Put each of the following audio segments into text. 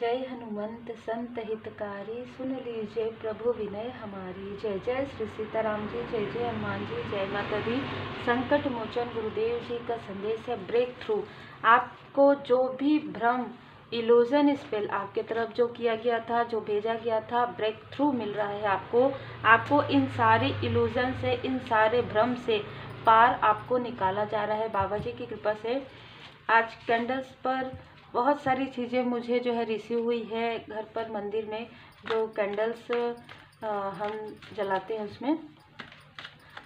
जय हनुमंत संत हितकारी, सुन लीजिए प्रभु विनय हमारी। जय जय श्री सीताराम जी, जय जय हनुमान जी, जय माता दी। संकट मोचन गुरुदेव जी का संदेश है ब्रेक थ्रू। आपको जो भी भ्रम, इल्यूजन स्पेल आपके तरफ जो किया गया था, जो भेजा गया था, ब्रेक थ्रू मिल रहा है आपको इन सारी इल्यूजन से, इन सारे भ्रम से पार आपको निकाला जा रहा है बाबा जी की कृपा से। आज कैंडल्स पर बहुत सारी चीज़ें मुझे जो है रिसीव हुई है घर पर, मंदिर में जो कैंडल्स हम जलाते हैं उसमें,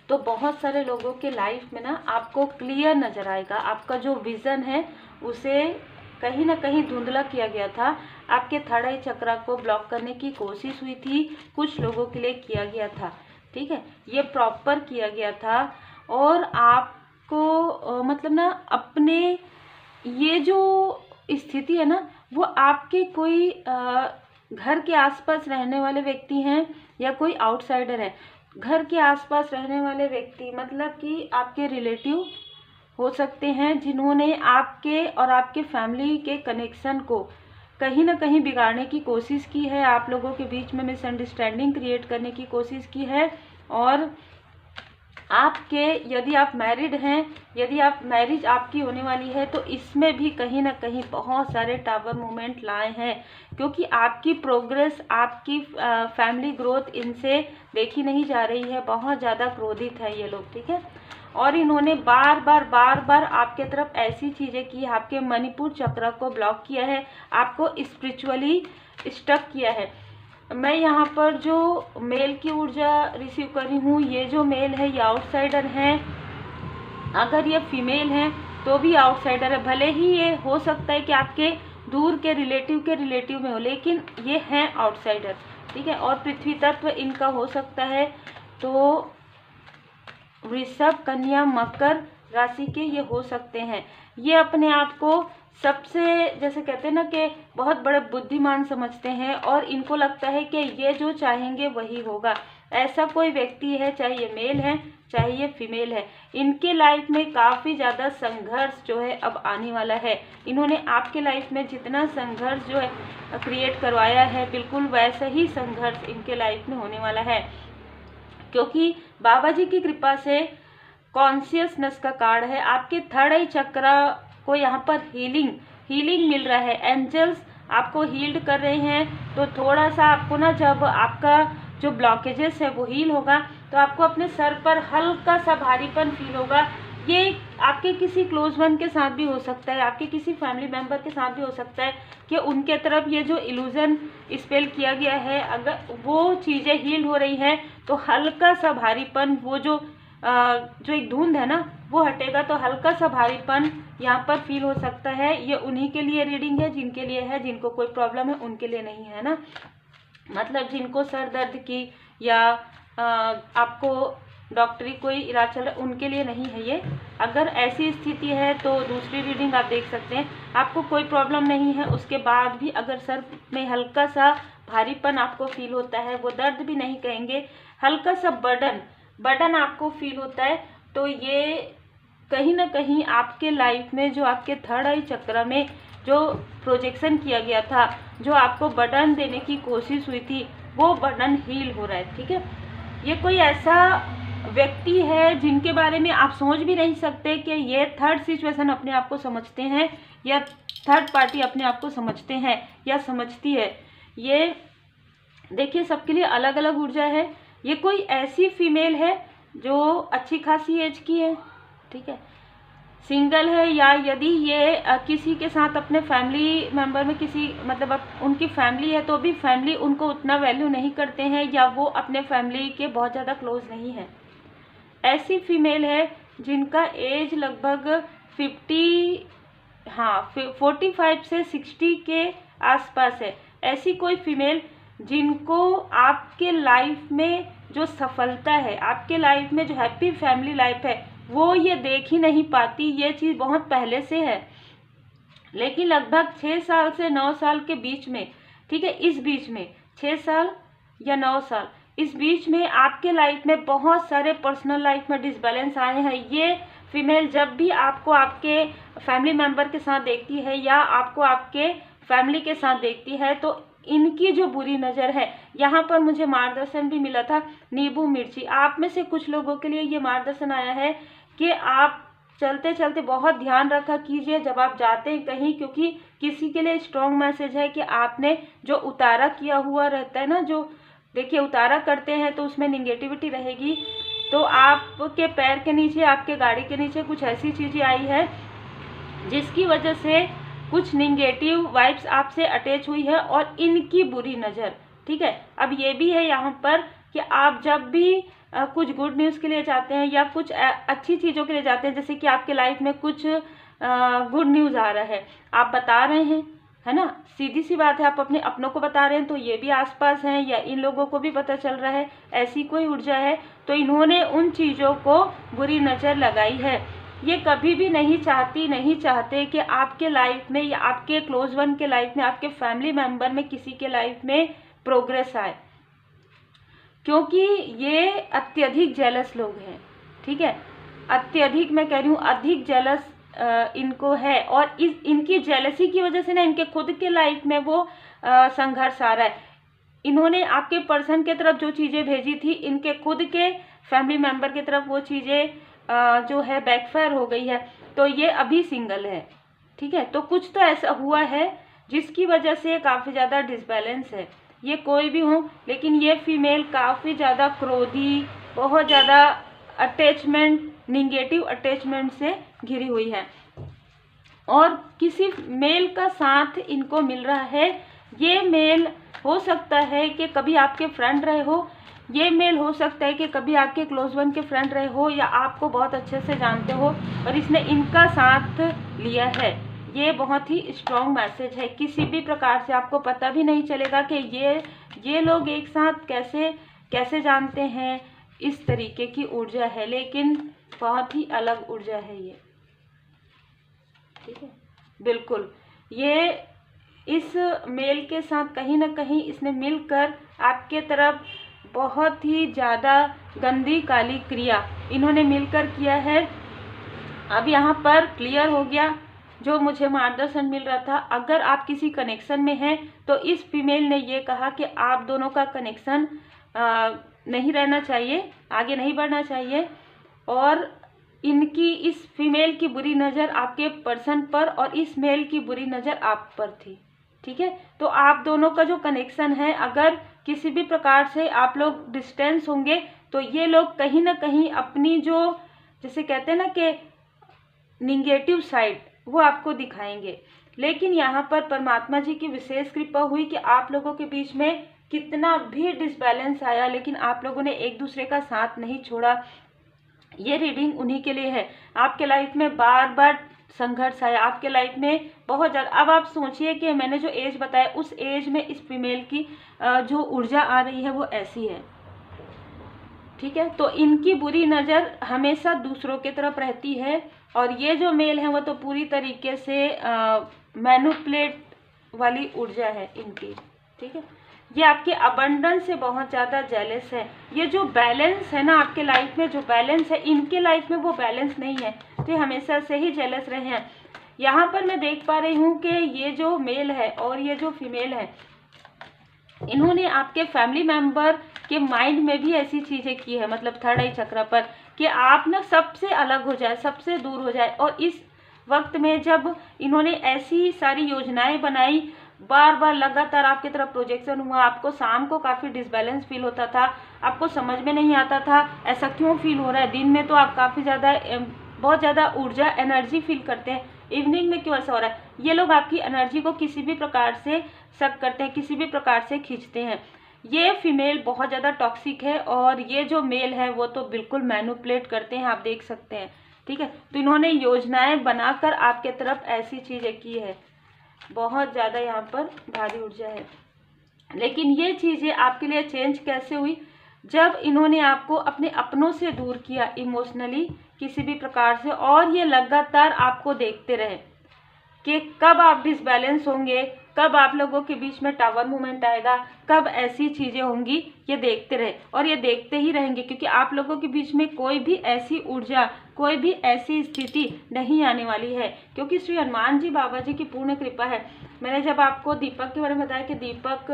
तो बहुत सारे लोगों के लाइफ में ना आपको क्लियर नज़र आएगा। आपका जो विज़न है उसे कहीं ना कहीं धुंधला किया गया था। आपके थर्ड आई चक्रा को ब्लॉक करने की कोशिश हुई थी, कुछ लोगों के लिए किया गया था, ठीक है, ये प्रॉपर किया गया था। और आपको मतलब ना अपने ये जो स्थिति है ना, वो आपके कोई घर के आसपास रहने वाले व्यक्ति हैं या कोई आउटसाइडर है। घर के आसपास रहने वाले व्यक्ति मतलब कि आपके रिलेटिव हो सकते हैं, जिन्होंने आपके और आपके फैमिली के कनेक्शन को कहीं ना कहीं बिगाड़ने की कोशिश की है, आप लोगों के बीच में मिसअंडरस्टैंडिंग क्रिएट करने की कोशिश की है। और आपके, यदि आप मैरिड हैं, यदि आप मैरिज आपकी होने वाली है, तो इसमें भी कहीं ना कहीं बहुत सारे टावर मूवमेंट लाए हैं, क्योंकि आपकी प्रोग्रेस, आपकी फैमिली ग्रोथ इनसे देखी नहीं जा रही है। बहुत ज़्यादा क्रोधित है ये लोग, ठीक है। और इन्होंने बार बार आपके तरफ ऐसी चीज़ें की, आपके मणिपुर चक्र को ब्लॉक किया है, आपको स्पिरिचुअली स्टक किया है। मैं यहाँ पर जो मेल की ऊर्जा रिसीव कर रही हूँ, ये जो मेल है ये आउटसाइडर हैं। अगर ये फीमेल हैं तो भी आउटसाइडर है, भले ही ये हो सकता है कि आपके दूर के रिलेटिव में हो, लेकिन ये हैं आउटसाइडर, ठीक है। और पृथ्वी तत्व इनका हो सकता है, तो वृषभ, कन्या, मकर राशि के ये हो सकते हैं। ये अपने आप को सबसे, जैसे कहते हैं ना कि बहुत बड़े बुद्धिमान समझते हैं, और इनको लगता है कि ये जो चाहेंगे वही होगा। ऐसा कोई व्यक्ति है, चाहे ये मेल है चाहे ये फीमेल है, इनके लाइफ में काफ़ी ज़्यादा संघर्ष जो है अब आने वाला है। इन्होंने आपके लाइफ में जितना संघर्ष जो है क्रिएट करवाया है, बिल्कुल वैसा ही संघर्ष इनके लाइफ में होने वाला है, क्योंकि बाबा जी की कृपा से कॉन्शियसनेस का कार्ड है। आपके थर्ड आई चक्रा को यहाँ पर हीलिंग मिल रहा है। एंजल्स आपको हील्ड कर रहे हैं। तो थोड़ा सा आपको ना, जब आपका जो ब्लॉकेजेस है वो हील होगा, तो आपको अपने सर पर हल्का सा भारीपन फील होगा। ये आपके किसी क्लोज वन के साथ भी हो सकता है, आपके किसी फैमिली मेम्बर के साथ भी हो सकता है कि उनके तरफ ये जो इल्यूजन स्पेल किया गया है, अगर वो चीज़ें हील हो रही हैं, तो हल्का सा भारीपन, वो जो एक धुंध है ना, वो हटेगा, तो हल्का सा भारीपन यहाँ पर फील हो सकता है। ये उन्हीं के लिए रीडिंग है जिनके लिए है, जिनको कोई प्रॉब्लम है उनके लिए नहीं है ना, मतलब जिनको सर दर्द की या आपको डॉक्टरी कोई इलाज चल रहा है, उनके लिए नहीं है ये। अगर ऐसी स्थिति है तो दूसरी रीडिंग आप देख सकते हैं। आपको कोई प्रॉब्लम नहीं है, उसके बाद भी अगर सर में हल्का सा भारीपन आपको फील होता है, वो दर्द भी नहीं कहेंगे, हल्का सा बर्डन आपको फील होता है, तो ये कहीं ना कहीं आपके लाइफ में जो आपके थर्ड आई चक्र में जो प्रोजेक्शन किया गया था, जो आपको बर्डन देने की कोशिश हुई थी, वो बर्डन हील हो रहा है, ठीक है। ये कोई ऐसा व्यक्ति है जिनके बारे में आप सोच भी नहीं सकते कि ये थर्ड सिचुएशन अपने आप को समझते हैं, या थर्ड पार्टी अपने आप को समझते हैं या समझती है। ये देखिए, सबके लिए अलग अलग ऊर्जा है। ये कोई ऐसी फीमेल है जो अच्छी खासी एज की है, ठीक है, सिंगल है, या यदि ये किसी के साथ अपने फैमिली मेंबर में किसी, मतलब उनकी फैमिली है तो भी फैमिली उनको उतना वैल्यू नहीं करते हैं, या वो अपने फैमिली के बहुत ज़्यादा क्लोज नहीं है। ऐसी फीमेल है जिनका एज लगभग 45 से 60 के आसपास है। ऐसी कोई फीमेल जिनको आपके लाइफ में जो सफलता है, आपके लाइफ में जो हैप्पी फैमिली लाइफ है, वो ये देख ही नहीं पाती। ये चीज़ बहुत पहले से है, लेकिन लगभग 6 साल से 9 साल के बीच में, ठीक है, इस बीच में 6 साल या 9 साल, इस बीच में आपके लाइफ में बहुत सारे पर्सनल लाइफ में डिसबैलेंस आए हैं। ये फीमेल जब भी आपको आपके फैमिली मेम्बर के साथ देखती है, या आपको आपके फैमिली के साथ देखती है, तो इनकी जो बुरी नज़र है, यहाँ पर मुझे मार्गदर्शन भी मिला था नींबू मिर्ची। आप में से कुछ लोगों के लिए ये मार्गदर्शन आया है कि आप चलते चलते बहुत ध्यान रखा कीजिए जब आप जाते हैं कहीं, क्योंकि किसी के लिए स्ट्रॉन्ग मैसेज है कि आपने जो उतारा किया हुआ रहता है ना, जो देखिए उतारा करते हैं तो उसमें निगेटिविटी रहेगी, तो आपके पैर के नीचे, आपके गाड़ी के नीचे कुछ ऐसी चीज़ें आई है जिसकी वजह से कुछ निगेटिव वाइब्स आपसे अटैच हुई है और इनकी बुरी नज़र, ठीक है। अब ये भी है यहाँ पर कि आप जब भी कुछ गुड न्यूज़ के लिए जाते हैं या कुछ अच्छी चीज़ों के लिए जाते हैं, जैसे कि आपके लाइफ में कुछ गुड न्यूज़ आ रहा है, आप बता रहे हैं, है ना, सीधी सी बात है, आप अपने अपनों को बता रहे हैं, तो ये भी आसपास हैं या इन लोगों को भी पता चल रहा है, ऐसी कोई ऊर्जा है, तो इन्होंने उन चीज़ों को बुरी नज़र लगाई है। ये कभी भी नहीं चाहते कि आपके लाइफ में या आपके क्लोज वन के लाइफ में, आपके फैमिली मेंबर में किसी के लाइफ में प्रोग्रेस आए, क्योंकि ये अत्यधिक जेलस लोग हैं, ठीक है। अत्यधिक, मैं कह रही हूँ अधिक जेलस इनको है, और इनकी जेलसी की वजह से ना इनके खुद के लाइफ में वो संघर्ष आ रहा है। इन्होंने आपके पर्सन के तरफ जो चीज़ें भेजी थी, इनके खुद के फैमिली मेंबर की तरफ वो चीज़ें जो है बैकफायर हो गई है, तो ये अभी सिंगल है, ठीक है। तो कुछ तो ऐसा हुआ है जिसकी वजह से काफ़ी ज़्यादा डिसबैलेंस है। ये कोई भी हो, लेकिन ये फीमेल काफ़ी ज़्यादा क्रोधी, बहुत ज़्यादा अटैचमेंट, निगेटिव अटैचमेंट से घिरी हुई है, और किसी मेल का साथ इनको मिल रहा है। ये मेल हो सकता है कि कभी आपके फ्रेंड रहे हो, ये मेल हो सकता है कि कभी आपके क्लोज वन के फ्रेंड रहे हो, या आपको बहुत अच्छे से जानते हो और इसने इनका साथ लिया है। ये बहुत ही स्ट्रॉन्ग मैसेज है। किसी भी प्रकार से आपको पता भी नहीं चलेगा कि ये लोग एक साथ कैसे जानते हैं, इस तरीके की ऊर्जा है, लेकिन बहुत ही अलग ऊर्जा है ये, ठीक है। बिल्कुल, ये इस मेल के साथ कहीं ना कहीं इसने मिलकर आपके तरफ बहुत ही ज़्यादा गंदी काली क्रिया इन्होंने मिलकर किया है। अब यहाँ पर क्लियर हो गया जो मुझे मार्गदर्शन मिल रहा था। अगर आप किसी कनेक्शन में हैं तो इस फीमेल ने ये कहा कि आप दोनों का कनेक्शन नहीं रहना चाहिए, आगे नहीं बढ़ना चाहिए, और इनकी, इस फीमेल की बुरी नज़र आपके पर्सन पर और इस मेल की बुरी नज़र आप पर थी, ठीक है। तो आप दोनों का जो कनेक्शन है, अगर किसी भी प्रकार से आप लोग डिस्टेंस होंगे तो ये लोग कहीं ना कहीं अपनी जो, जैसे कहते हैं ना कि निगेटिव साइड, वो आपको दिखाएंगे। लेकिन यहाँ पर परमात्मा जी की विशेष कृपा हुई कि आप लोगों के बीच में कितना भी डिसबैलेंस आया, लेकिन आप लोगों ने एक दूसरे का साथ नहीं छोड़ा। ये रीडिंग उन्हीं के लिए है। आपके लाइफ में बार बार संघर्ष आया, आपके लाइफ में बहुत ज़्यादा। अब आप सोचिए कि मैंने जो एज बताया, उस एज में इस फीमेल की जो ऊर्जा आ रही है वो ऐसी है, ठीक है। तो इनकी बुरी नज़र हमेशा दूसरों की तरफ रहती है, और ये जो मेल है वो तो पूरी तरीके से मैनिपुलेट वाली ऊर्जा है इनकी, ठीक है। ये आपके अबंडेंस से बहुत ज़्यादा जेलस है। ये जो बैलेंस है ना आपके लाइफ में, जो बैलेंस है, इनके लाइफ में वो बैलेंस नहीं है, तो ये हमेशा से ही जेलस रहे हैं। यहाँ पर मैं देख पा रही हूँ कि ये जो मेल है और ये जो फीमेल है, इन्होंने आपके फैमिली मेंबर के माइंड में भी ऐसी चीज़ें की है, मतलब थर्ड आई चक्र पर, कि आप ना सबसे अलग हो जाए, सबसे दूर हो जाए। और इस वक्त में जब इन्होंने ऐसी सारी योजनाएं बनाई, बार बार लगातार आपकी तरफ प्रोजेक्शन हुआ, आपको शाम को काफ़ी डिसबैलेंस फील होता था, आपको समझ में नहीं आता था ऐसा क्यों फील हो रहा है। दिन में तो आप काफ़ी ज़्यादा, बहुत ज़्यादा ऊर्जा, एनर्जी फील करते हैं, इवनिंग में क्यों ऐसा हो रहा है। ये लोग आपकी एनर्जी को किसी भी प्रकार से सक करते हैं, किसी भी प्रकार से खींचते हैं। ये फीमेल बहुत ज़्यादा टॉक्सिक है, और ये जो मेल है वो तो बिल्कुल मैनिपुलेट करते हैं, आप देख सकते हैं, ठीक है। तो इन्होंने योजनाएं बनाकर आपके तरफ ऐसी चीज़ें की है, बहुत ज़्यादा यहाँ पर भारी ऊर्जा है। लेकिन ये चीज़ें आपके लिए चेंज कैसे हुई, जब इन्होंने आपको अपने अपनों से दूर किया इमोशनली किसी भी प्रकार से, और ये लगातार आपको देखते रहे कि कब आप डिसबैलेंस होंगे, कब आप लोगों के बीच में टावर मूवमेंट आएगा, कब ऐसी चीज़ें होंगी, ये देखते रहे और ये देखते ही रहेंगे, क्योंकि आप लोगों के बीच में कोई भी ऐसी ऊर्जा, कोई भी ऐसी स्थिति नहीं आने वाली है, क्योंकि श्री हनुमान जी बाबा जी की पूर्ण कृपा है। मैंने जब आपको दीपक के बारे में बताया कि दीपक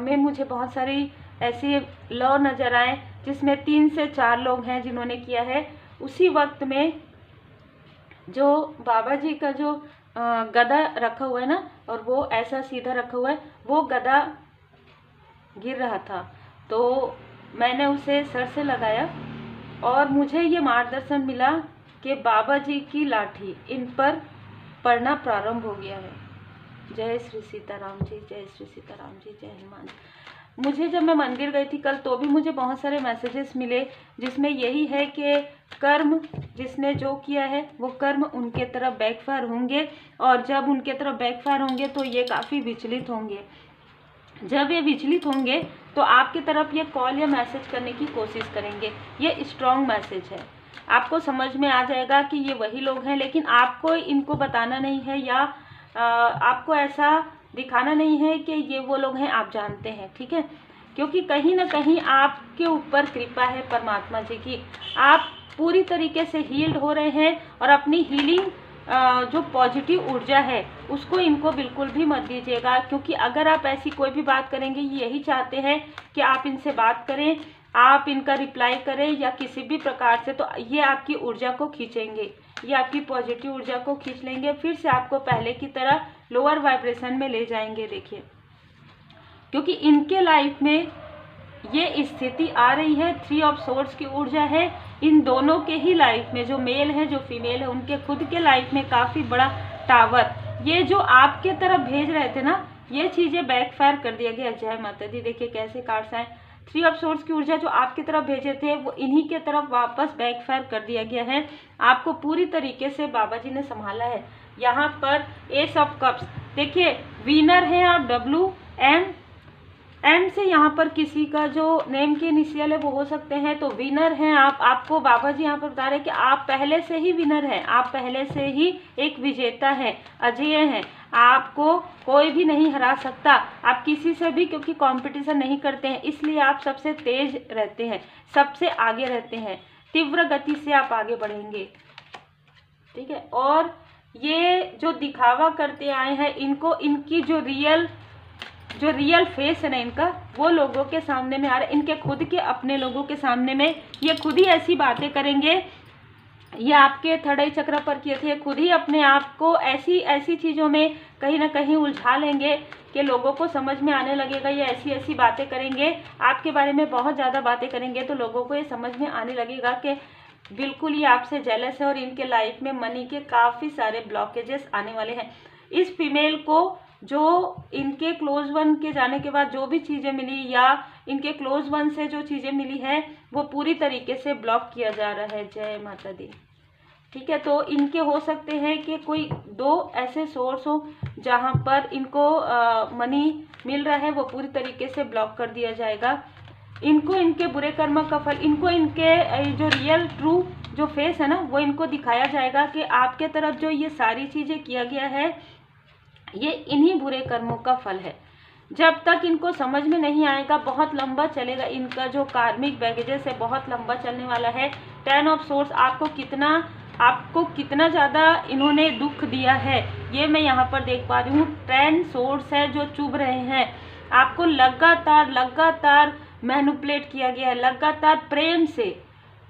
में मुझे बहुत सारी ऐसी लॉ नज़र आए जिसमें 3 से 4 लोग हैं जिन्होंने किया है, उसी वक्त में जो बाबा जी का जो गदा रखा हुआ है ना, और वो ऐसा सीधा रखा हुआ है, वो गदा गिर रहा था। तो मैंने उसे सर से लगाया और मुझे ये मार्गदर्शन मिला कि बाबा जी की लाठी इन पर पड़ना प्रारंभ हो गया है। जय श्री सीताराम जी, जय श्री सीताराम जी, जय हनुमान जी। मुझे जब मैं मंदिर गई थी कल, तो भी मुझे बहुत सारे मैसेजेस मिले जिसमें यही है कि कर्म जिसने जो किया है वो कर्म उनके तरफ बैकफायर होंगे, और जब उनके तरफ बैकफायर होंगे तो ये काफ़ी विचलित होंगे। जब ये विचलित होंगे तो आपकी तरफ ये कॉल या मैसेज करने की कोशिश करेंगे। ये स्ट्रॉन्ग मैसेज है, आपको समझ में आ जाएगा कि ये वही लोग हैं, लेकिन आपको इनको बताना नहीं है या आपको ऐसा दिखाना नहीं है कि ये वो लोग हैं, आप जानते हैं, ठीक है। क्योंकि कहीं ना कहीं आपके ऊपर कृपा है परमात्मा जी की, आप पूरी तरीके से हील्ड हो रहे हैं, और अपनी हीलिंग जो पॉजिटिव ऊर्जा है उसको इनको बिल्कुल भी मत दीजिएगा। क्योंकि अगर आप ऐसी कोई भी बात करेंगे, ये यही चाहते हैं कि आप इनसे बात करें, आप इनका रिप्लाई करें या किसी भी प्रकार से, तो ये आपकी ऊर्जा को खींचेंगे, ये आपकी पॉजिटिव ऊर्जा को खींच लेंगे, फिर से आपको पहले की तरह लोअर वाइब्रेशन में ले जाएंगे। देखिए, क्योंकि इनके लाइफ में ये स्थिति आ रही है, 3 ऑफ सोर्ड्स की ऊर्जा है इन दोनों के ही लाइफ में, जो मेल है जो फीमेल है, उनके खुद के लाइफ में काफ़ी बड़ा टावर, ये जो आपके तरफ भेज रहे थे ना, ये चीज़ें बैकफायर कर दिया गया। जय माता दी। देखिए कैसे कार्ड्स आए, 3 ऑफ सोर्ड्स की ऊर्जा जो आपकी तरफ भेजे थे वो इन्हीं के तरफ वापस बैकफायर कर दिया गया है। आपको पूरी तरीके से बाबा जी ने संभाला है। यहाँ पर एस ऑफ कप्स, देखिए विनर हैं आप, एम से यहाँ पर किसी का जो नेम के इनिशियल है वो हो सकते हैं, तो विनर हैं आप। आपको बाबा जी यहाँ पर बता रहे हैं कि आप पहले से ही विनर हैं, आप पहले से ही एक विजेता हैं, अजेय हैं, आपको कोई भी नहीं हरा सकता। आप किसी से भी क्योंकि कंपटीशन नहीं करते हैं, इसलिए आप सबसे तेज रहते हैं, सबसे आगे रहते हैं, तीव्र गति से आप आगे बढ़ेंगे, ठीक है। और ये जो दिखावा करते आए हैं, इनको इनकी जो रियल फेस है ना इनका, वो लोगों के सामने में आ रहा है, इनके खुद के अपने लोगों के सामने में ये खुद ही ऐसी बातें करेंगे। ये आपके थर्ड आई चक्र पर किए थे, खुद ही अपने आप को ऐसी चीज़ों में कहीं ना कहीं उलझा लेंगे कि लोगों को समझ में आने लगेगा। ये ऐसी बातें करेंगे, आपके बारे में बहुत ज़्यादा बातें करेंगे, तो लोगों को ये समझ में आने लगेगा कि बिल्कुल ये आपसे जेलस है, और इनके लाइफ में मनी के काफ़ी सारे ब्लॉकेजेस आने वाले हैं। इस फीमेल को जो इनके क्लोज वन के जाने के बाद जो भी चीज़ें मिली, या इनके क्लोज वन से जो चीज़ें मिली है, वो पूरी तरीके से ब्लॉक किया जा रहा है। जय माता दी, ठीक है। तो इनके हो सकते हैं कि कोई 2 ऐसे सोर्स हो जहाँ पर इनको मनी मिल रहा है, वो पूरी तरीके से ब्लॉक कर दिया जाएगा। इनको इनके बुरे कर्म का फल, इनको इनके जो रियल ट्रू जो फेस है ना, वो इनको दिखाया जाएगा कि आपके तरफ जो ये सारी चीज़ें किया गया है, ये इन्हीं बुरे कर्मों का फल है। जब तक इनको समझ में नहीं आएगा, बहुत लंबा चलेगा, इनका जो कार्मिक बैगेजेस है बहुत लंबा चलने वाला है। 10 ऑफ सोर्स, आपको कितना ज़्यादा इन्होंने दुख दिया है, ये मैं यहाँ पर देख पा रही हूँ। 10 सोर्स है जो चुभ रहे हैं, आपको लगातार मैनिपुलेट किया गया है, लगातार प्रेम से,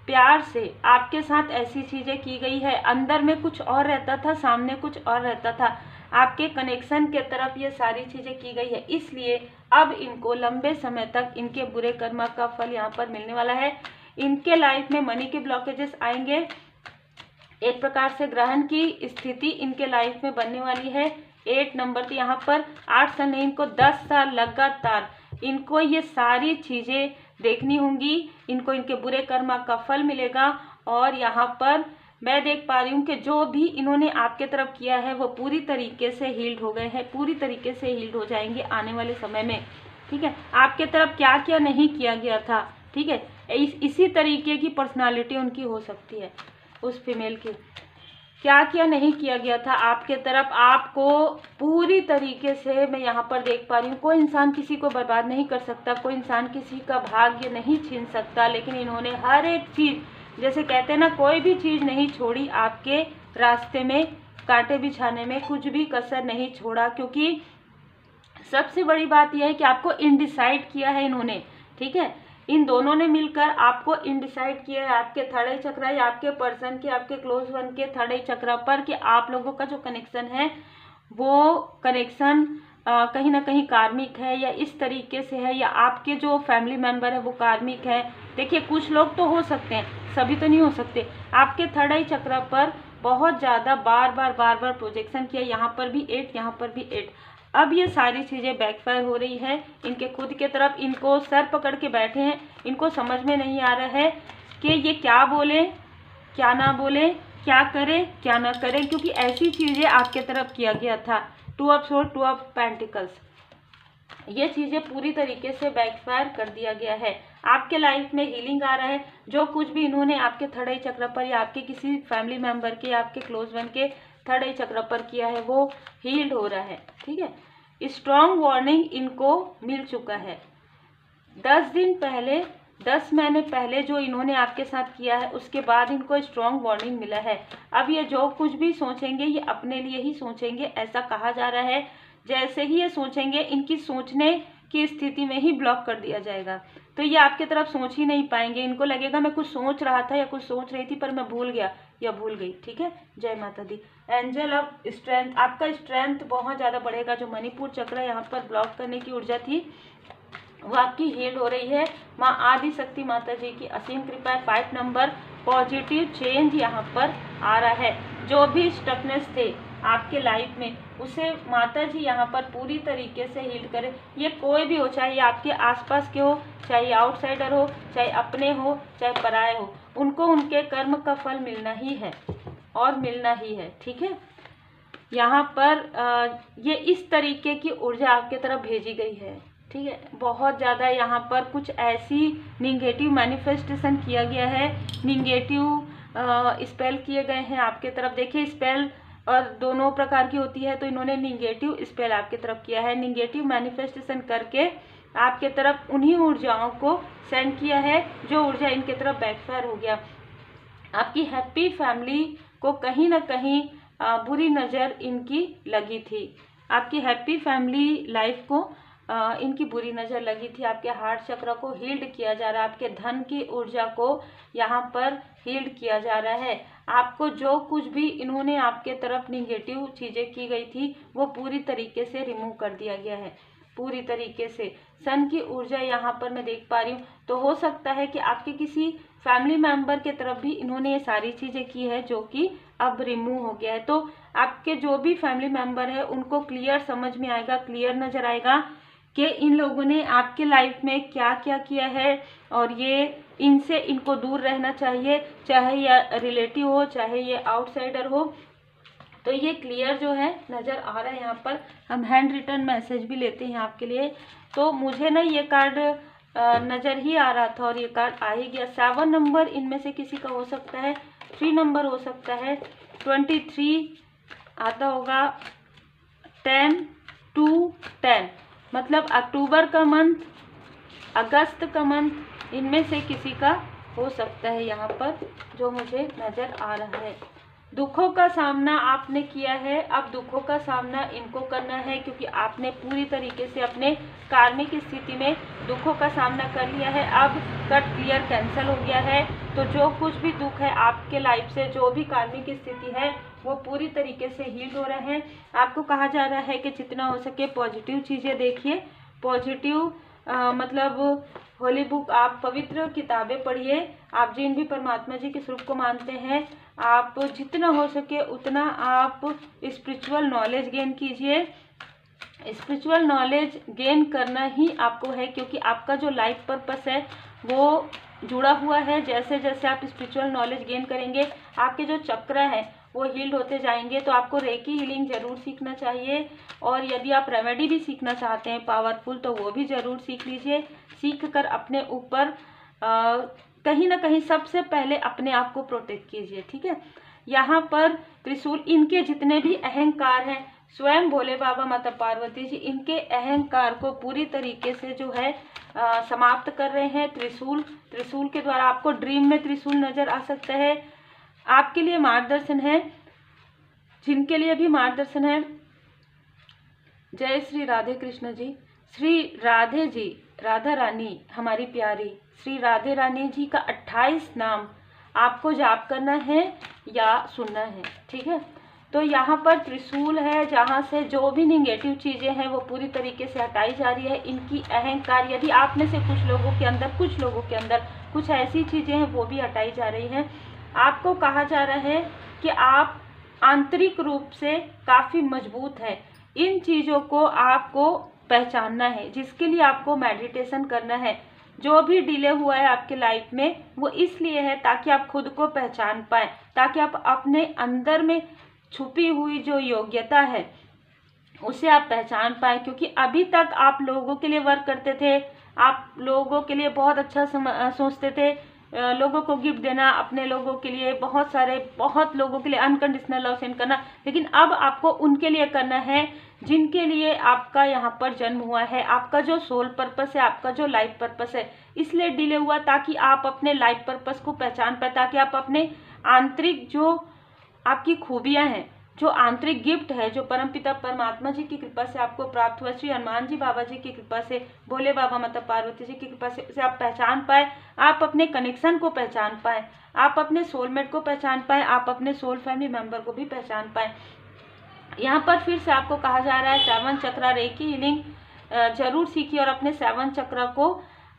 प्यार से आपके साथ ऐसी चीज़ें की गई है। अंदर में कुछ और रहता था, सामने कुछ और रहता था, आपके कनेक्शन के तरफ ये सारी चीज़ें की गई है। इसलिए अब इनको लंबे समय तक इनके बुरे कर्म का फल यहाँ पर मिलने वाला है। इनके लाइफ में मनी के ब्लॉकेजेस आएंगे, एक प्रकार से ग्रहण की स्थिति इनके लाइफ में बनने वाली है। 8 नंबर थी यहाँ पर, 8 साल नहीं, इनको 10 साल लगातार इनको ये सारी चीज़ें देखनी होंगी, इनको इनके बुरे कर्म का फल मिलेगा। और यहाँ पर मैं देख पा रही हूँ कि जो भी इन्होंने आपके तरफ किया है वो पूरी तरीके से हील्ड हो गए हैं, पूरी तरीके से हील्ड हो जाएंगे आने वाले समय में, ठीक है। आपके तरफ क्या क्या नहीं किया गया था, ठीक है, इसी तरीके की पर्सनालिटी उनकी हो सकती है, उस फीमेल की। क्या क्या नहीं किया गया था आपके तरफ, आपको पूरी तरीके से मैं यहाँ पर देख पा रही हूँ। कोई इंसान किसी को बर्बाद नहीं कर सकता, कोई इंसान किसी का भाग्य नहीं छीन सकता, लेकिन इन्होंने हर एक चीज़, जैसे कहते हैं ना, कोई भी चीज़ नहीं छोड़ी आपके रास्ते में कांटे बिछाने में कुछ भी कसर नहीं छोड़ा, क्योंकि सबसे बड़ी बात यह है कि आपको इनडिसाइड किया है इन्होंने, ठीक है। इन दोनों ने मिलकर आपको इनडिसाइड किया है, आपके थर्ड आई चक्र या आपके पर्सन के, आपके क्लोज वन के थर्ड आई चक्र पर, कि आप लोगों का जो कनेक्शन है वो कनेक्शन कहीं ना कहीं कार्मिक है, या इस तरीके से है, या आपके जो फैमिली मेंबर है वो कार्मिक है। देखिए कुछ लोग तो हो सकते हैं, सभी तो नहीं हो सकते। आपके थर्ड आई चक्र पर बहुत ज़्यादा बार बार प्रोजेक्शन किया, यहाँ पर भी 8, यहाँ पर भी 8। अब ये सारी चीज़ें बैकफायर हो रही है इनके खुद के तरफ। इनको सर पकड़ के बैठे हैं, इनको समझ में नहीं आ रहा है कि ये क्या बोले क्या ना बोले, क्या करें क्या ना करें, क्योंकि ऐसी चीज़ें आपके तरफ किया गया था। 2 ऑफ सोर्ड, 2 ऑफ पेंटिकल्स, ये चीज़ें पूरी तरीके से बैकफायर कर दिया गया है। आपके लाइफ में हीलिंग आ रहा है। जो कुछ भी इन्होंने आपके थर्ड आई चक्र पर या आपके किसी फैमिली मेंबर के, आपके क्लोज वन के थर्ड आई चक्र पर किया है वो हील्ड हो रहा है, ठीक है। स्ट्रॉन्ग वार्निंग इनको मिल चुका है। 10 दिन पहले, 10 महीने पहले जो इन्होंने आपके साथ किया है, उसके बाद इनको स्ट्रॉन्ग वार्निंग मिला है। अब ये जो कुछ भी सोचेंगे ये अपने लिए ही सोचेंगे, ऐसा कहा जा रहा है। जैसे ही ये सोचेंगे इनकी सोचने की स्थिति में ही ब्लॉक कर दिया जाएगा, तो ये आपके तरफ सोच ही नहीं पाएंगे। इनको लगेगा मैं कुछ सोच रहा था या कुछ सोच रही थी पर मैं भूल गया या भूल गई, ठीक है। जय माता दी। एंजल ऑफ स्ट्रेंथ, आपका स्ट्रेंथ बहुत ज़्यादा बढ़ेगा। जो मणिपुर चक्र यहाँ पर ब्लॉक करने की ऊर्जा थी वो आपकी हील्ड हो रही है। माँ आदि शक्ति माता जी की असीम कृपा है। 5 नंबर, पॉजिटिव चेंज यहाँ पर आ रहा है। जो भी स्टकनेस थे आपके लाइफ में उसे माता जी यहाँ पर पूरी तरीके से हील करें। ये कोई भी हो, चाहे ये आपके आसपास के हो, चाहे आउटसाइडर हो, चाहे अपने हो, चाहे पराए हो, उनको उनके कर्म का फल मिलना ही है और मिलना ही है, ठीक है। यहाँ पर ये इस तरीके की ऊर्जा आपके तरफ भेजी गई है, ठीक है। बहुत ज़्यादा यहाँ पर कुछ ऐसी निगेटिव मैनिफेस्टेशन किया गया है, निगेटिव स्पेल किए गए हैं आपके तरफ। देखिए स्पेल और दोनों प्रकार की होती है, तो इन्होंने निगेटिव स्पेल आपके तरफ किया है। निगेटिव मैनिफेस्टेशन करके आपके तरफ उन्हीं ऊर्जाओं को सेंड किया है जो ऊर्जा इनके तरफ बैकफायर हो गया। आपकी हैप्पी फैमिली को कहीं ना कहीं बुरी नज़र इनकी लगी थी। आपकी हैप्पी फैमिली लाइफ को इनकी बुरी नज़र लगी थी। आपके हार्ट चक्र को हील्ड किया जा रहा है। आपके धन की ऊर्जा को यहाँ पर हील्ड किया जा रहा है। आपको जो कुछ भी इन्होंने आपके तरफ निगेटिव चीज़ें की गई थी वो पूरी तरीके से रिमूव कर दिया गया है, पूरी तरीके से। सन की ऊर्जा यहाँ पर मैं देख पा रही हूँ। तो हो सकता है कि आपके किसी फैमिली मेंबर के तरफ भी इन्होंने ये सारी चीज़ें की है जो कि अब रिमूव हो गया है। तो आपके जो भी फैमिली मेंबर है उनको क्लियर समझ में आएगा, क्लियर नज़र आएगा कि इन लोगों ने आपके लाइफ में क्या क्या किया है और ये इनसे इनको दूर रहना चाहिए, चाहे ये रिलेटिव हो चाहे ये आउटसाइडर हो। तो ये क्लियर जो है नज़र आ रहा है। यहाँ पर हम हैंड रिटन मैसेज भी लेते हैं आपके लिए। तो मुझे ना ये कार्ड नज़र ही आ रहा था और ये कार्ड आ ही गया। 7 नंबर इनमें से किसी का हो सकता है, 3 नंबर हो सकता है, 23 आता होगा, 10 2 10, मतलब अक्टूबर का मंथ, अगस्त का मंथ, इनमें से किसी का हो सकता है यहाँ पर जो मुझे नज़र आ रहा है। दुखों का सामना आपने किया है, अब दुखों का सामना इनको करना है क्योंकि आपने पूरी तरीके से अपने कार्मिक स्थिति में दुखों का सामना कर लिया है। अब कट क्लियर कैंसिल हो गया है। तो जो कुछ भी दुख है आपके लाइफ से, जो भी कार्मिक स्थिति है वो पूरी तरीके से हील हो रहे हैं। आपको कहा जा रहा है कि जितना हो सके पॉजिटिव चीज़ें देखिए, पॉजिटिव मतलब होली बुक, आप पवित्र किताबें पढ़िए। आप जिन भी परमात्मा जी के स्वरूप को मानते हैं, आप जितना हो सके उतना आप स्पिरिचुअल नॉलेज गेन कीजिए। स्पिरिचुअल नॉलेज गेन करना ही आपको है क्योंकि आपका जो लाइफ पर्पस है वो जुड़ा हुआ है। जैसे जैसे आप स्पिरिचुअल नॉलेज गेन करेंगे आपके जो चक्र हैं वो हील्ड होते जाएंगे। तो आपको रेकी हीलिंग ज़रूर सीखना चाहिए और यदि आप रेमेडी भी सीखना चाहते हैं पावरफुल तो वो भी ज़रूर सीख लीजिए। सीख कर अपने ऊपर कहीं ना कहीं सबसे पहले अपने आप को प्रोटेक्ट कीजिए, ठीक है। यहाँ पर त्रिशूल, इनके जितने भी अहंकार हैं, स्वयं भोले बाबा माता पार्वती जी इनके अहंकार को पूरी तरीके से जो है समाप्त कर रहे हैं। त्रिशूल के द्वारा आपको ड्रीम में त्रिशूल नज़र आ सकता है। आपके लिए मार्गदर्शन है जिनके लिए भी मार्गदर्शन है। जय श्री राधे कृष्ण जी। श्री राधे जी, राधा रानी हमारी प्यारी श्री राधे रानी जी का 28 नाम आपको जाप करना है या सुनना है, ठीक है। तो यहाँ पर त्रिशूल है, जहाँ से जो भी निगेटिव चीज़ें हैं वो पूरी तरीके से हटाई जा रही है। इनकी अहंकार, यदि आप में से कुछ लोगों के अंदर कुछ ऐसी चीज़ें हैं वो भी हटाई जा रही हैं। आपको कहा जा रहा है कि आप आंतरिक रूप से काफ़ी मजबूत हैं। इन चीज़ों को आपको पहचानना है, जिसके लिए आपको मेडिटेशन करना है। जो भी डिले हुआ है आपके लाइफ में वो इसलिए है ताकि आप खुद को पहचान पाएँ, ताकि आप अपने अंदर में छुपी हुई जो योग्यता है उसे आप पहचान पाए। क्योंकि अभी तक आप लोगों के लिए वर्क करते थे, आप लोगों के लिए बहुत अच्छा सोचते थे, लोगों को गिफ्ट देना, अपने लोगों के लिए बहुत लोगों के लिए अनकंडीशनल लव सेंड करना। लेकिन अब आपको उनके लिए करना है जिनके लिए आपका यहाँ पर जन्म हुआ है, आपका जो सोल पर्पस है, आपका जो लाइफ पर्पस है। इसलिए डिले हुआ ताकि आप अपने लाइफ पर्पस को पहचान पाए, ताकि आप अपने आंतरिक जो आपकी खूबियां हैं, जो आंतरिक गिफ्ट है, जो परमपिता परमात्मा जी की कृपा से आपको प्राप्त हुआ, श्री हनुमान जी बाबा जी की कृपा से, भोले बाबा माता पार्वती जी की कृपा से उसे आप पहचान पाए, आप अपने कनेक्शन को पहचान पाए, आप अपने सोलमेट को पहचान पाए, आप अपने सोल फैमिली मेंबर को भी पहचान पाए। यहाँ पर फिर से आपको कहा जा रहा है 7 चक्र रेकी हीलिंग जरूर सीखिए और अपने 7 चक्र को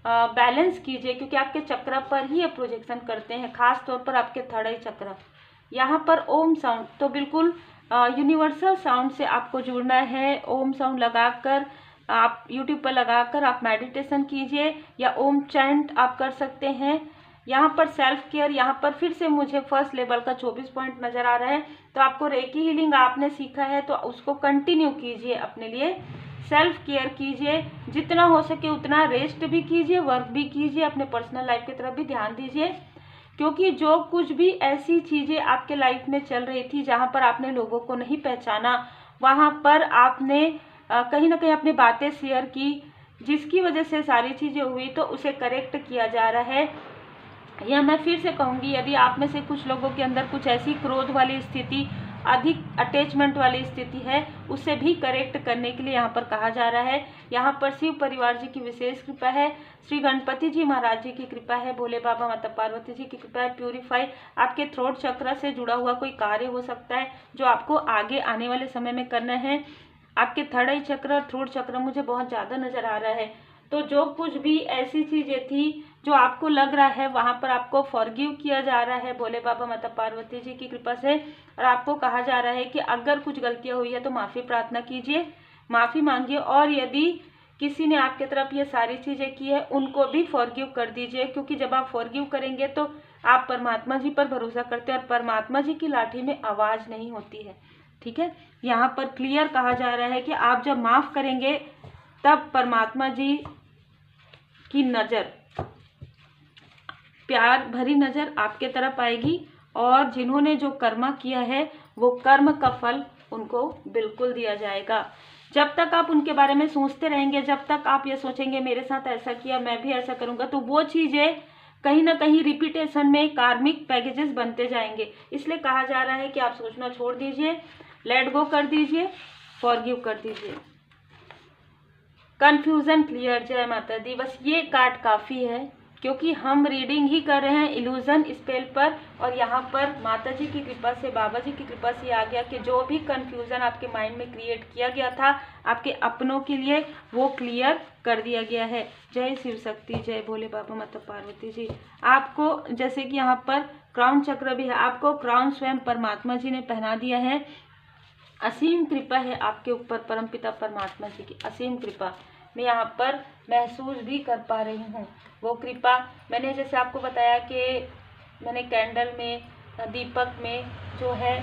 बैलेंस कीजिए, क्योंकि आपके चक्र पर ही ये प्रोजेक्शन करते हैं, खास तौर पर आपके 3rd चक्र। यहाँ पर ओम साउंड, तो बिल्कुल यूनिवर्सल साउंड से आपको जुड़ना है। ओम साउंड लगाकर आप यूट्यूब पर लगाकर आप मेडिटेशन कीजिए या ओम चैंट आप कर सकते हैं। यहाँ पर सेल्फ केयर, यहाँ पर फिर से मुझे फर्स्ट लेवल का 24 पॉइंट नज़र आ रहा है। तो आपको रेकी हीलिंग आपने सीखा है तो उसको कंटिन्यू कीजिए, अपने लिए सेल्फ केयर कीजिए, जितना हो सके उतना रेस्ट भी कीजिए, वर्क भी कीजिए, अपने पर्सनल लाइफ की तरफ भी ध्यान दीजिए। क्योंकि जो कुछ भी ऐसी चीज़ें आपके लाइफ में चल रही थी जहाँ पर आपने लोगों को नहीं पहचाना, वहाँ पर आपने कहीं ना कहीं अपनी बातें शेयर की, जिसकी वजह से सारी चीज़ें हुई, तो उसे करेक्ट किया जा रहा है। यह मैं फिर से कहूँगी, यदि आप में से कुछ लोगों के अंदर कुछ ऐसी क्रोध वाली स्थिति, अधिक अटैचमेंट वाली स्थिति है, उसे भी करेक्ट करने के लिए यहाँ पर कहा जा रहा है। यहाँ पर शिव परिवार जी की विशेष कृपा है, श्री गणपति जी महाराज जी की कृपा है, भोले बाबा माता पार्वती जी की कृपा है। प्यूरिफाई आपके थ्रोट चक्र से जुड़ा हुआ कोई कार्य हो सकता है जो आपको आगे आने वाले समय में करना है। आपके 3rd चक्र और थ्रोट चक्र मुझे बहुत ज़्यादा नज़र आ रहा है। तो जो कुछ भी ऐसी चीज़ें थी जो आपको लग रहा है वहाँ पर आपको फॉरगिव किया जा रहा है भोले बाबा माता पार्वती जी की कृपा से। और आपको कहा जा रहा है कि अगर कुछ गलतियाँ हुई है तो माफ़ी प्रार्थना कीजिए, माफ़ी मांगिए, और यदि किसी ने आपके तरफ ये सारी चीज़ें की है उनको भी फॉरगिव कर दीजिए। क्योंकि जब आप फॉरगिव करेंगे तो आप परमात्मा जी पर भरोसा करते हैं और परमात्मा जी की लाठी में आवाज़ नहीं होती है, ठीक है। यहाँ पर क्लियर कहा जा रहा है कि आप जब माफ़ करेंगे तब परमात्मा जी की नज़र, प्यार भरी नज़र आपके तरफ आएगी, और जिन्होंने जो कर्म किया है वो कर्म का फल उनको बिल्कुल दिया जाएगा। जब तक आप उनके बारे में सोचते रहेंगे, जब तक आप ये सोचेंगे मेरे साथ ऐसा किया मैं भी ऐसा करूँगा, तो वो चीज़ें कहीं ना कहीं रिपीटेशन में कार्मिक पैकेजेस बनते जाएंगे। इसलिए कहा जा रहा है कि आप सोचना छोड़ दीजिए, लेट गो कर दीजिए, फॉरगिव कर दीजिए। कन्फ्यूज़न क्लियर, जय माता दी। बस ये कार्ड काफ़ी है, क्योंकि हम रीडिंग ही कर रहे हैं इल्यूजन स्पेल पर, और यहाँ पर माता जी की कृपा से, बाबा जी की कृपा से आ गया कि जो भी कन्फ्यूज़न आपके माइंड में क्रिएट किया गया था आपके अपनों के लिए, वो क्लियर कर दिया गया है। जय शिव शक्ति, जय भोले बाबा माता पार्वती जी। आपको जैसे कि यहाँ पर क्राउन चक्र भी है, आपको क्राउन स्वयं परमात्मा जी ने पहना दिया है। असीम कृपा है आपके ऊपर परमपिता परमात्मा जी की, असीम कृपा मैं यहाँ पर महसूस भी कर पा रही हूँ। वो कृपा मैंने जैसे आपको बताया कि मैंने कैंडल में, दीपक में जो है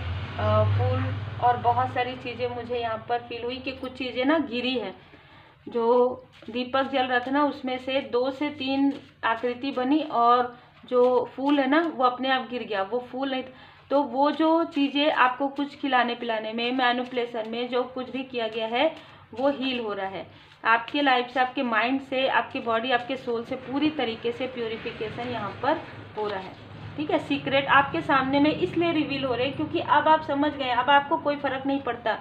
फूल और बहुत सारी चीज़ें मुझे यहाँ पर फील हुई कि कुछ चीज़ें ना गिरी है। जो दीपक जल रहा था ना उसमें से 2 से 3 आकृति बनी, और जो फूल है ना वो अपने आप गिर गया, वो फूल नहीं। तो वो जो चीज़ें आपको कुछ खिलाने पिलाने में, मैनिपुलेशन में जो कुछ भी किया गया है वो हील हो रहा है। आपके लाइफ से, आपके माइंड से, आपकी बॉडी, आपके सोल से पूरी तरीके से प्यूरिफिकेशन यहाँ पर हो रहा है। ठीक है। सीक्रेट आपके सामने में इसलिए रिवील हो रहे हैं क्योंकि अब आप समझ गए, अब आपको कोई फर्क नहीं पड़ता।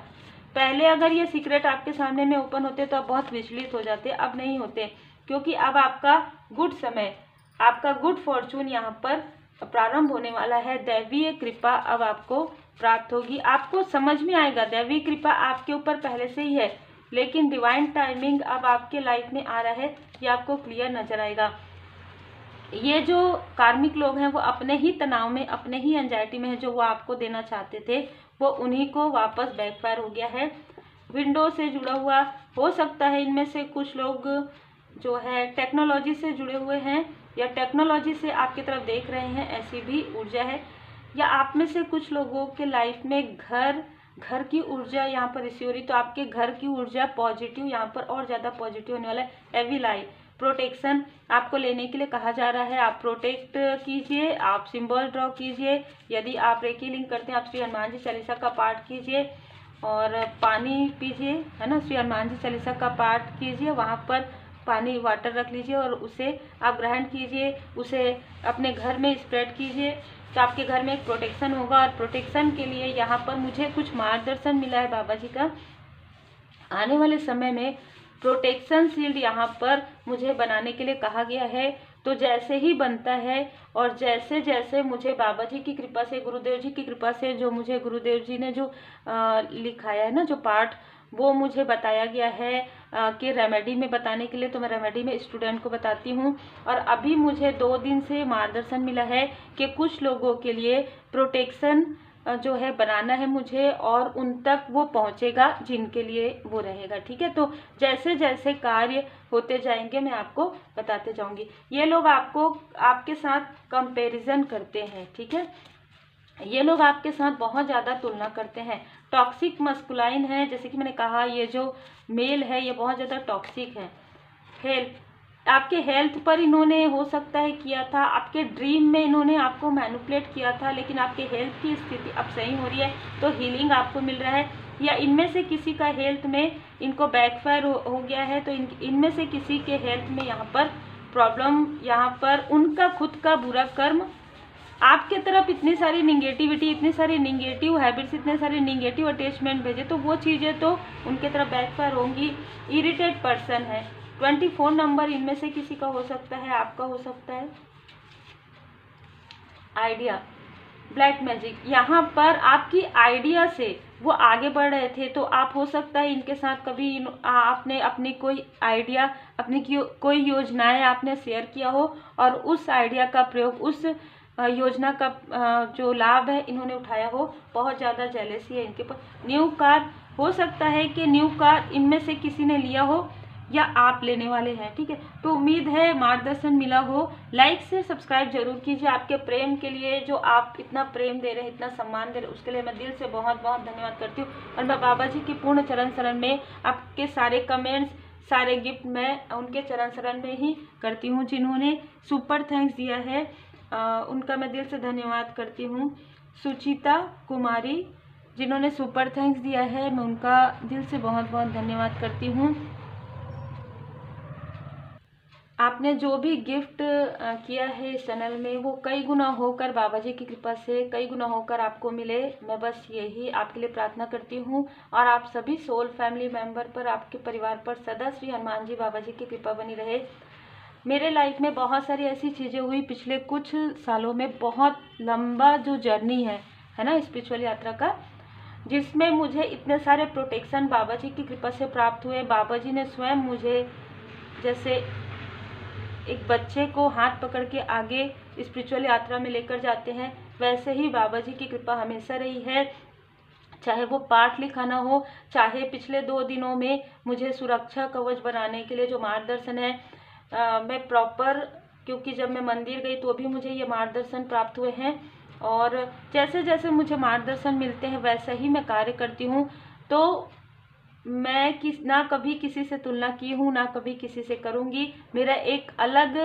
पहले अगर ये सीक्रेट आपके सामने में ओपन होते तो आप बहुत विचलित हो जाते, अब नहीं होते, क्योंकि अब आपका गुड समय, आपका गुड फॉर्चून यहाँ पर प्रारंभ होने वाला है। दैवीय कृपा अब आपको प्राप्त होगी, आपको समझ में आएगा। दैवीय कृपा आपके ऊपर पहले से ही है, लेकिन डिवाइन टाइमिंग अब आपके लाइफ में आ रहा है, ये आपको क्लियर नजर आएगा। ये जो कार्मिक लोग हैं वो अपने ही तनाव में, अपने ही एंजाइटी में है, जो वो आपको देना चाहते थे वो उन्हीं को वापस बैकफायर हो गया है। विंडो से जुड़ा हुआ हो सकता है, इनमें से कुछ लोग जो है टेक्नोलॉजी से जुड़े हुए हैं या टेक्नोलॉजी से आपकी तरफ देख रहे हैं, ऐसी भी ऊर्जा है। या आप में से कुछ लोगों के लाइफ में घर की ऊर्जा यहाँ पर रिसीव हो रही, तो आपके घर की ऊर्जा पॉजिटिव यहाँ पर और ज़्यादा पॉजिटिव होने वाला है। एविल आई प्रोटेक्शन आपको लेने के लिए कहा जा रहा है, आप प्रोटेक्ट कीजिए, आप सिंबल ड्रॉ कीजिए। यदि आप रेकी लिंक करते हैं, आप श्री हनुमान जी चालीसा का पाठ कीजिए और पानी पीजिए, है ना। श्री हनुमान जी चालीसा का पाठ कीजिए, वहाँ पर पानी वाटर रख लीजिए और उसे आप ग्रहण कीजिए, उसे अपने घर में स्प्रेड कीजिए, तो आपके घर में एक प्रोटेक्शन होगा। और प्रोटेक्शन के लिए यहाँ पर मुझे कुछ मार्गदर्शन मिला है बाबा जी का। आने वाले समय में प्रोटेक्शन शील्ड यहाँ पर मुझे बनाने के लिए कहा गया है, तो जैसे ही बनता है और जैसे जैसे मुझे बाबा जी की कृपा से, गुरुदेव जी की कृपा से, जो मुझे गुरुदेव जी ने जो लिखाया है ना, जो पाठ, वो मुझे बताया गया है कि रेमेडी में बताने के लिए, तो मैं रेमेडी में स्टूडेंट को बताती हूँ। और अभी मुझे 2 दिन से मार्गदर्शन मिला है कि कुछ लोगों के लिए प्रोटेक्शन जो है बनाना है मुझे, और उन तक वो पहुँचेगा जिनके लिए वो रहेगा, ठीक है। तो जैसे जैसे कार्य होते जाएंगे मैं आपको बताते जाऊंगी। ये लोग आपके साथ कंपैरिजन करते हैं, ठीक है। ये लोग आपके साथ बहुत ज़्यादा तुलना करते हैं, टॉक्सिक मस्कुलाइन है। जैसे कि मैंने कहा, ये जो मेल है ये बहुत ज़्यादा टॉक्सिक है। आपके हेल्थ पर इन्होंने हो सकता है किया था, आपके ड्रीम में इन्होंने आपको मैनिपुलेट किया था, लेकिन आपके हेल्थ की स्थिति अब सही हो रही है, तो हीलिंग आपको मिल रहा है। या इनमें से किसी का हेल्थ में इनको बैकफायर हो गया है, तो इनमें से किसी के हेल्थ में यहाँ पर प्रॉब्लम, यहाँ पर उनका खुद का बुरा कर्म आपके तरफ इतनी सारी निगेटिविटी, इतनी सारी निगेटिव हैबिट्स, इतने सारे निगेटिव अटैचमेंट भेजे, तो वो चीज़ें तो उनके तरफ बैकफायर होंगी। इरिटेट पर्सन है, 24 नंबर इनमें से किसी का हो सकता है, आपका हो सकता है। आइडिया, ब्लैक मैजिक, यहाँ पर आपकी आइडिया से वो आगे बढ़ रहे थे, तो आप हो सकता है इनके साथ कभी आपने अपनी कोई आइडिया, अपनी कोई योजनाएं आपने शेयर किया हो, और उस आइडिया का प्रयोग, उस योजना का जो लाभ है इन्होंने उठाया हो। बहुत ज़्यादा जेलेसी है इनके पास। न्यू कार, हो सकता है कि न्यू कार इनमें से किसी ने लिया हो या आप लेने वाले हैं, ठीक है। तो उम्मीद है मार्गदर्शन मिला हो। लाइक से सब्सक्राइब जरूर कीजिए। आपके प्रेम के लिए, जो आप इतना प्रेम दे रहे हैं, इतना सम्मान दे रहे हैं, उसके लिए मैं दिल से बहुत बहुत धन्यवाद करती हूँ। और मैं बाबा जी की पूर्ण चरण शरण में आपके सारे कमेंट्स, सारे गिफ्ट मैं उनके चरण शरण में ही करती हूँ। जिन्होंने सुपर थैंक्स दिया है उनका मैं दिल से धन्यवाद करती हूँ। सुचिता कुमारी जिन्होंने सुपर थैंक्स दिया है, मैं उनका दिल से बहुत बहुत धन्यवाद करती हूँ। आपने जो भी गिफ्ट किया है इस चैनल में, वो कई गुना होकर बाबा जी की कृपा से कई गुना होकर आपको मिले। मैं बस यही आपके लिए प्रार्थना करती हूँ। और आप सभी सोल फैमिली मेंबर पर, आपके परिवार पर सदा श्री हनुमान जी बाबा जी की कृपा बनी रहे। मेरे लाइफ में बहुत सारी ऐसी चीज़ें हुई पिछले कुछ सालों में, बहुत लंबा जो जर्नी है ना स्पिरिचुअल यात्रा का, जिसमें मुझे इतने सारे प्रोटेक्शन बाबा जी की कृपा से प्राप्त हुए। बाबा जी ने स्वयं मुझे, जैसे एक बच्चे को हाथ पकड़ के आगे स्पिरिचुअल यात्रा में लेकर जाते हैं, वैसे ही बाबा जी की कृपा हमेशा रही है। चाहे वो पाठ लिखाना हो, चाहे पिछले 2 दिनों में मुझे सुरक्षा कवच बनाने के लिए जो मार्गदर्शन है, मैं प्रॉपर, क्योंकि जब मैं मंदिर गई तो भी मुझे ये मार्गदर्शन प्राप्त हुए हैं। और जैसे जैसे मुझे मार्गदर्शन मिलते हैं वैसे ही मैं कार्य करती हूँ। तो मैं ना कभी किसी से तुलना की हूँ, ना कभी किसी से करूँगी। मेरा एक अलग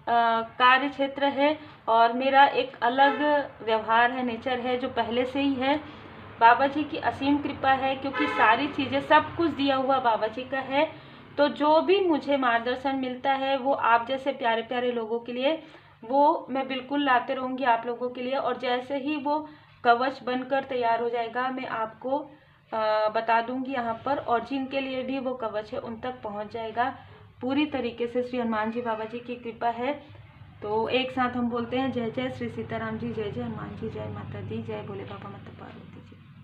कार्य क्षेत्र है और मेरा एक अलग व्यवहार है, नेचर है, जो पहले से ही है। बाबा जी की असीम कृपा है, क्योंकि सारी चीज़ें, सब कुछ दिया हुआ बाबा जी का है। तो जो भी मुझे मार्गदर्शन मिलता है वो आप जैसे प्यारे प्यारे लोगों के लिए वो मैं बिल्कुल लाते रहूँगी आप लोगों के लिए। और जैसे ही वो कवच बनकर तैयार हो जाएगा मैं आपको बता दूंगी यहाँ पर, और जिनके लिए भी वो कवच है उन तक पहुँच जाएगा पूरी तरीके से। श्री हनुमान जी बाबा जी की कृपा है। तो एक साथ हम बोलते हैं जय जय श्री सीताराम जी, जय जय हनुमान जी, जय माता दी, जय भोले बाबा माता पार्वती जी।